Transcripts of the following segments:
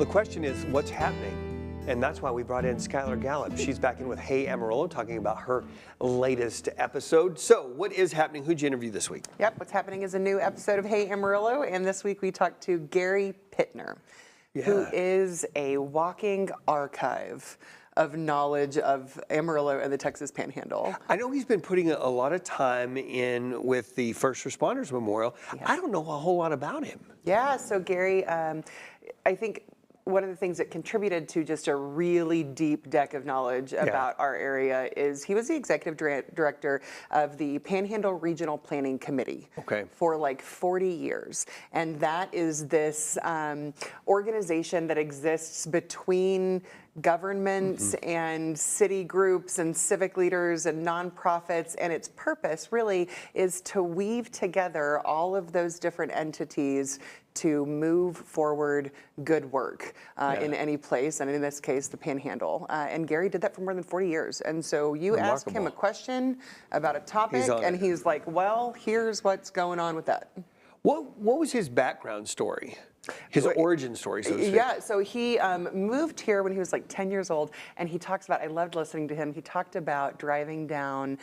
Well, the question is, what's happening? And that's why we brought in Skylar Gallop. She's back in with Hey Amarillo, talking about her latest episode. So what is happening? Who'd you interview this week? Yep, what's happening is a new episode of Hey Amarillo, and this week we talked to Gary Pittner, who is a walking archive of knowledge of Amarillo and the Texas Panhandle. I know he's been putting a lot of time in with the First Responders Memorial. Yeah. I don't know a whole lot about him. Yeah, so Gary, I think one of the things that contributed to just a really deep deck of knowledge about our area is he was the executive director of the Panhandle Regional Planning Committee for like 40 years. And that is this organization that exists between governments and city groups and civic leaders and nonprofits, and its purpose really is to weave together all of those different entities to move forward good work in any place, and in this case, the Panhandle. And Gary did that for more than 40 years. And so you ask him a question about a topic, and he's like, well, here's what's going on with that. What was his background story? His origin story, so to speak. Yeah, so he moved here when he was like 10 years old, and he talks about, I loved listening to him, he talked about driving down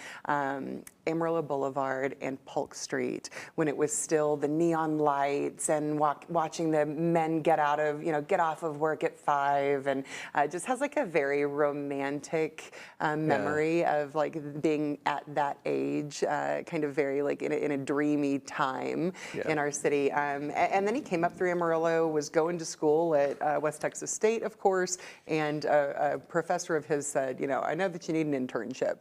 Amarillo Boulevard and Polk Street when it was still the neon lights and watching the men get off of work at 5, and just has like a very romantic memory of like being at that age, kind of very like in a dreamy time in our city. And then he came up through Amarillo, was going to school at West Texas State, of course, and a professor of his said, I know that you need an internship.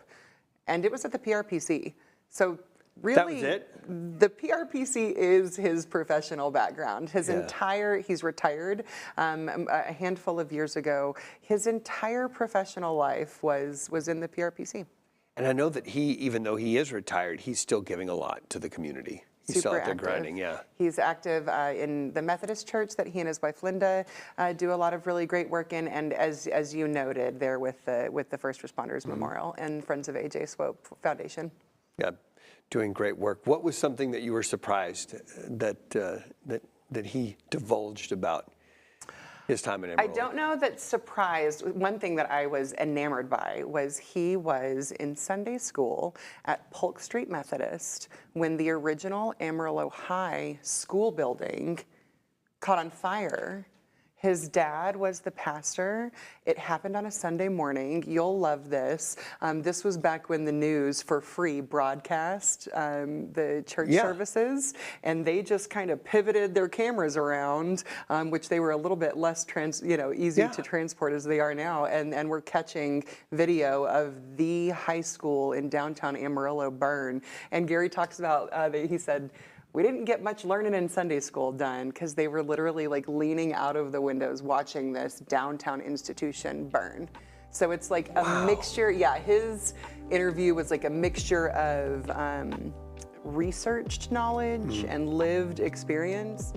And it was at the PRPC. So really, that was it? The PRPC is his professional background. He's retired a handful of years ago. His entire professional life was in the PRPC. And I know that even though he is retired, he's still giving a lot to the community. He's still out there grinding, He's active in the Methodist Church that he and his wife Linda do a lot of really great work in, and as you noted, there with the First Responders Memorial and Friends of A.J. Swope Foundation. Yeah, doing great work. What was something that you were surprised that he divulged about his time in Amarillo? I don't know that surprised. One thing that I was enamored by was he was in Sunday school at Polk Street Methodist when the original Amarillo High school building caught on fire. His dad was the pastor. It happened on a Sunday morning. You'll love this. This was back when the news for free broadcast the church services, and they just kind of pivoted their cameras around, which they were a little bit less easy to transport as they are now, and we're catching video of the high school in downtown Amarillo burn. And Gary talks about, he said, we didn't get much learning in Sunday school done because they were literally like leaning out of the windows watching this downtown institution burn. So it's like a mixture. Yeah, his interview was like a mixture of researched knowledge and lived experience.